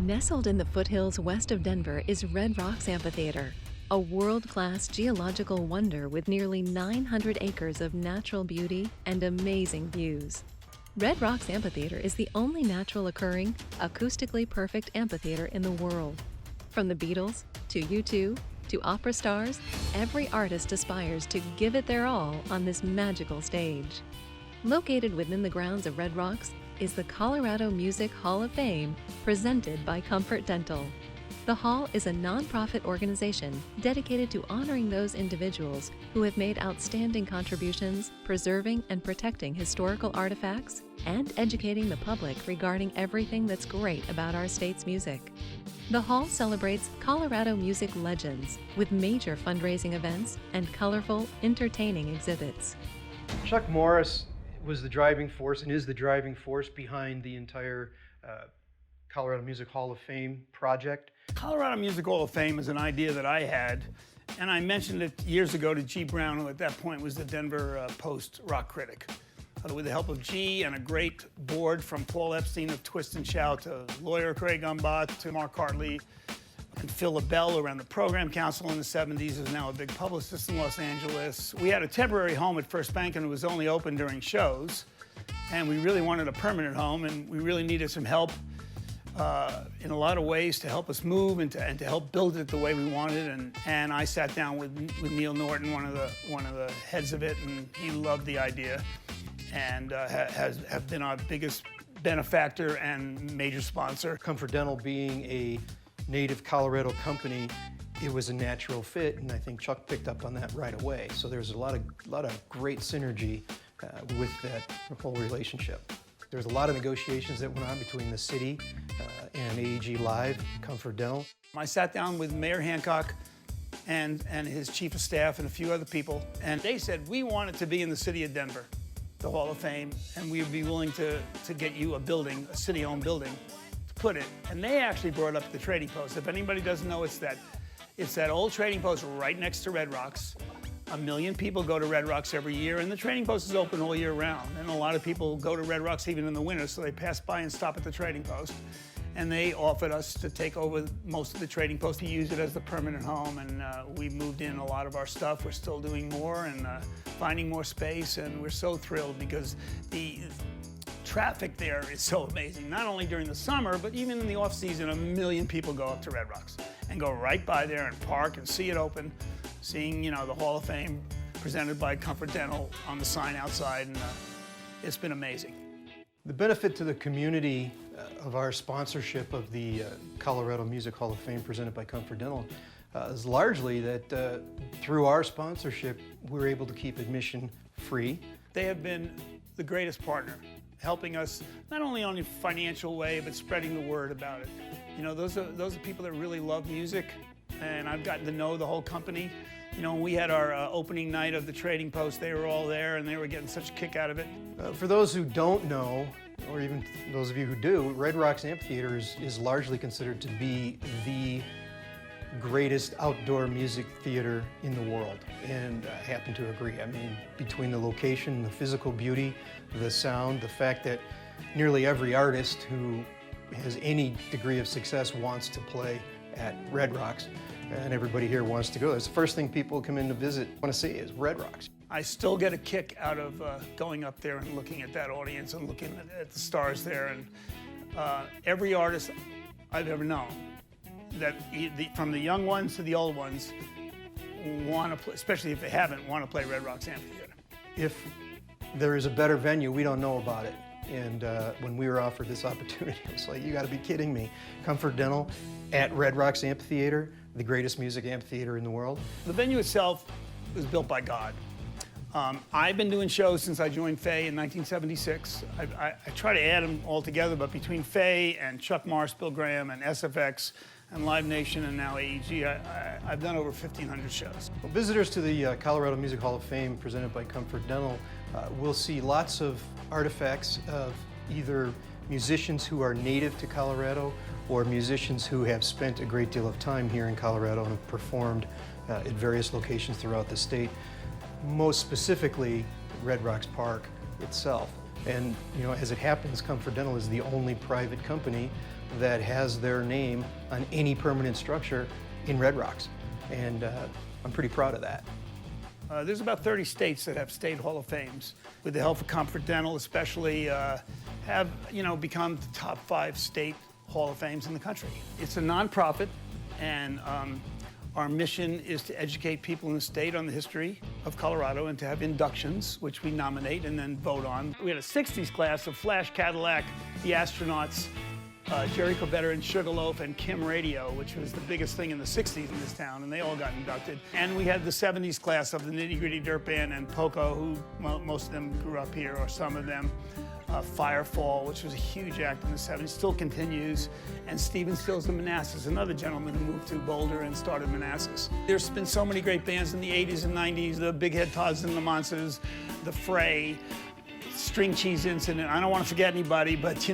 Nestled in the foothills west of Denver is Red Rocks Amphitheater, a world-class geological wonder with nearly 900 acres of natural beauty and amazing views. Red Rocks Amphitheater is the only natural occurring, acoustically perfect amphitheater in the world. From the Beatles to U2 to opera stars, every artist aspires to give it their all on this magical stage. Located within the grounds of Red Rocks is the Colorado Music Hall of Fame, presented by Comfort Dental. The Hall is a nonprofit organization dedicated to honoring those individuals who have made outstanding contributions, preserving and protecting historical artifacts, and educating the public regarding everything that's great about our state's music. The Hall celebrates Colorado music legends with major fundraising events and colorful, entertaining exhibits. Chuck Morris was the driving force and is the driving force behind the entire Colorado Music Hall of Fame project. Colorado Music Hall of Fame is an idea that I had, and I mentioned it years ago to G. Brown, who at that point was the Denver Post rock critic. With the help of G and a great board from Paul Epstein of Twist and Shout to lawyer Craig Umbach to Mark Hartley and Phil LaBelle, who ran the program council in the 70s, is now a big publicist in Los Angeles. We had a temporary home at First Bank, and it was only open during shows. And we really wanted a permanent home, and we really needed some help in a lot of ways to help us move and to help build it the way we wanted. And I sat down with Neil Norton, one of the heads of it, and he loved the idea and has been our biggest benefactor and major sponsor. Comfort Dental being a native Colorado company, it was a natural fit, and I think Chuck picked up on that right away. So there's a lot of great synergy with that whole relationship. There's a lot of negotiations that went on between the city and AEG Live, Comfort Dental. I sat down with Mayor Hancock and his chief of staff and a few other people, and they said, we want it to be in the city of Denver, the Hall of Fame, and we would be willing to get you a building, a city-owned building, to put it. And they actually brought up the Trading Post. If anybody doesn't know, it's that old Trading Post right next to Red Rocks. 1 million people go to Red Rocks every year, and the Trading Post is open all year round. And a lot of people go to Red Rocks even in the winter, so they pass by and stop at the Trading Post. And they offered us to take over most of the Trading Post, to use it as the permanent home, and we moved in a lot of our stuff. We're still doing more and finding more space, and we're so thrilled because the traffic there is so amazing. Not only during the summer, but even in the off-season, 1 million people go up to Red Rocks and go right by there and park and see it open, seeing, you know, the Hall of Fame presented by Comfort Dental on the sign outside, and it's been amazing. The benefit to the community of our sponsorship of the Colorado Music Hall of Fame presented by Comfort Dental is largely that through our sponsorship, we're able to keep admission free. They have been the greatest partner, helping us not only on a financial way, but spreading the word about it. You know, those are people that really love music, and I've gotten to know the whole company. You know, when we had our opening night of the Trading Post, they were all there, and they were getting such a kick out of it. For those who don't know, or even those of you who do, Red Rocks Amphitheater is largely considered to be the greatest outdoor music theater in the world, and I happen to agree. I mean, between the location, the physical beauty, the sound, the fact that nearly every artist who has any degree of success wants to play at Red Rocks, and everybody here wants to go. It's the first thing people come in to visit want to see is Red Rocks. I still get a kick out of going up there and looking at that audience and looking at the stars there, and every artist I've ever known, from the young ones to the old ones, want to play, especially if they haven't, want to play Red Rocks Amphitheater. If there is a better venue, we don't know about it. And when we were offered this opportunity, I was like, you got to be kidding me. Comfort Dental at Red Rocks Amphitheater, the greatest music amphitheater in the world. The venue itself was built by God. I've been doing shows since I joined Fay in 1976. I try to add them all together, but between Fay and Chuck Morris, Bill Graham, and SFX, and Live Nation, and now AEG, I've done over 1,500 shows. Well, visitors to the Colorado Music Hall of Fame presented by Comfort Dental will see lots of artifacts of either musicians who are native to Colorado or musicians who have spent a great deal of time here in Colorado and have performed at various locations throughout the state. Most specifically, Red Rocks Park itself. And as it happens, Comfort Dental is the only private company that has their name on any permanent structure in Red Rocks. And I'm pretty proud of that. There's about 30 states that have state Hall of Fames. With the help of Comfort Dental especially, have become the top 5 state Hall of Fames in the country. It's a nonprofit, and our mission is to educate people in the state on the history of Colorado and to have inductions, which we nominate and then vote on. We had a 60s class of Flash Cadillac, the astronauts, Jerry Corbetta and Sugarloaf, and Kim Radio, which was the biggest thing in the 60s in this town, and they all got inducted. And we had the 70s class of the Nitty Gritty Dirt Band and Poco, who most of them grew up here, or some of them. Firefall, which was a huge act in the 70s, still continues. And Stephen Stills of Manassas, another gentleman who moved to Boulder and started Manassas. There's been so many great bands in the 80s and 90s, the Big Head Todds and the Monsters, the Fray, String Cheese Incident. I don't want to forget anybody, but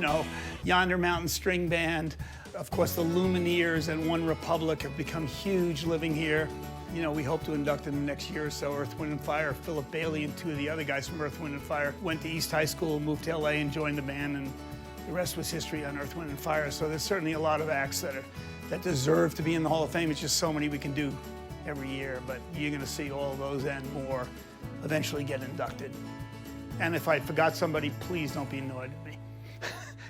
Yonder Mountain String Band. Of course, the Lumineers and One Republic have become huge living here. We hope to induct in the next year or so Earth, Wind & Fire. Philip Bailey and 2 of the other guys from Earth, Wind & Fire went to East High School, moved to LA and joined the band, and the rest was history on Earth, Wind & Fire. So there's certainly a lot of acts that deserve to be in the Hall of Fame. It's just so many we can do every year, but you're gonna see all of those and more eventually get inducted. And if I forgot somebody, please don't be annoyed at me,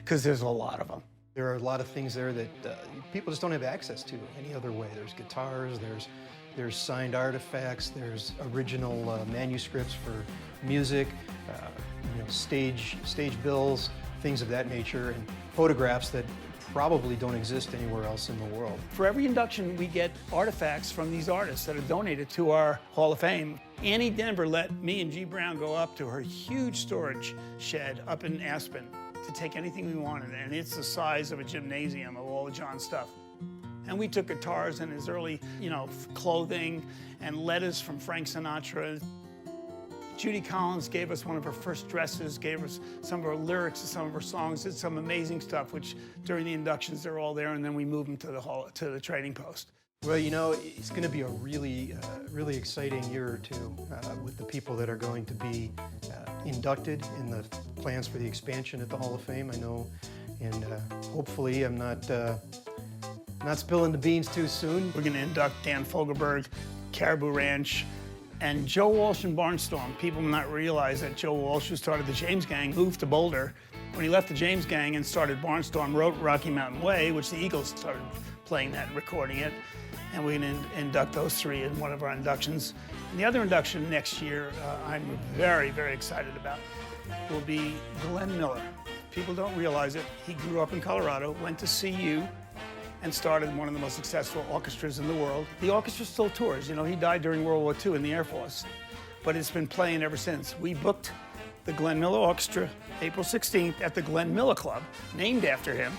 because there's a lot of them. There are a lot of things there that people just don't have access to any other way. There's guitars, there's signed artifacts, there's original manuscripts for music, stage bills, things of that nature, and photographs that probably don't exist anywhere else in the world. For every induction, we get artifacts from these artists that are donated to our Hall of Fame. Annie Denver let me and G. Brown go up to her huge storage shed up in Aspen to take anything we wanted, and it's the size of a gymnasium of all of John's stuff. And we took guitars and his early, clothing and letters from Frank Sinatra. Judy Collins gave us one of her first dresses, gave us some of her lyrics to some of her songs, did some amazing stuff, which during the inductions, they're all there, and then we move them to the trading post. Well, it's going to be a really exciting year or two with the people that are going to be inducted in the plans for the expansion at the Hall of Fame. I know, and hopefully I'm not spilling the beans too soon. We're going to induct Dan Fogelberg, Caribou Ranch, and Joe Walsh and Barnstorm. People may not realize that Joe Walsh, who started the James Gang, moved to Boulder. When he left the James Gang and started Barnstorm, wrote Rocky Mountain Way, which the Eagles started playing that and recording it. And we're going to induct those 3 in one of our inductions. And the other induction next year, I'm very, very excited about, will be Glenn Miller. People don't realize it. He grew up in Colorado, went to CU, and started one of the most successful orchestras in the world. The orchestra still tours. He died during World War II in the Air Force, but it's been playing ever since. We booked the Glenn Miller Orchestra April 16th at the Glenn Miller Club, named after him.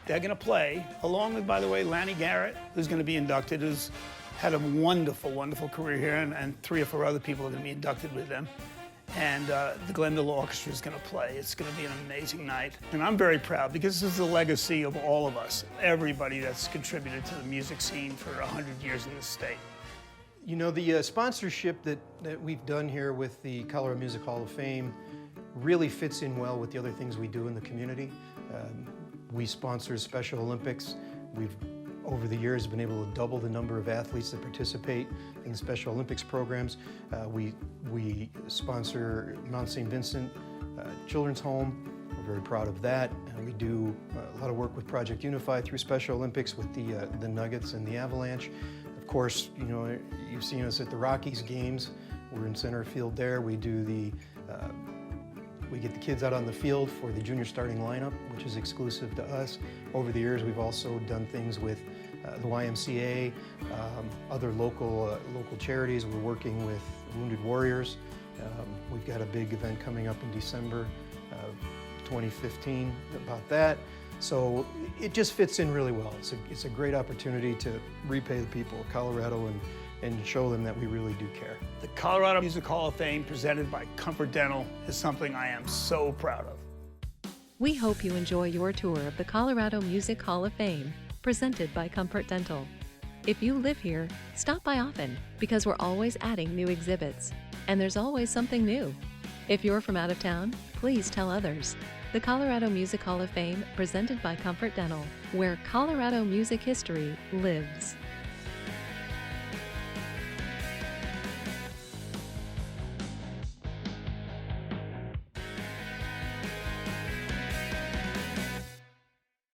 They're going to play, along with, by the way, Lanny Garrett, who's going to be inducted, who's had a wonderful, wonderful career here, and 3 or 4 other people are going to be inducted with them. And the Glenn Miller Orchestra is going to play. It's going to be an amazing night. And I'm very proud because this is the legacy of all of us, everybody that's contributed to the music scene for 100 years in this state. The sponsorship that we've done here with the Colorado Music Hall of Fame really fits in well with the other things we do in the community. We sponsor Special Olympics. We've, over the years, been able to double the number of athletes that participate in the Special Olympics programs. We sponsor Mount St. Vincent Children's Home. We're very proud of that. We do a lot of work with Project Unify through Special Olympics with the Nuggets and the Avalanche. Of course, you've seen us at the Rockies games. We're in center field there. We do we get the kids out on the field for the junior starting lineup, which is exclusive to us. Over the years, we've also done things with the YMCA, other local charities. We're working with Wounded Warriors. We've got a big event coming up in December of 2015 about that. So it just fits in really well. It's a great opportunity to repay the people of Colorado and show them that we really do care. The Colorado Music Hall of Fame presented by Comfort Dental is something I am so proud of. We hope you enjoy your tour of the Colorado Music Hall of Fame, presented by Comfort Dental. If you live here, stop by often because we're always adding new exhibits, and there's always something new. If you're from out of town, please tell others. The Colorado Music Hall of Fame, presented by Comfort Dental, where Colorado music history lives.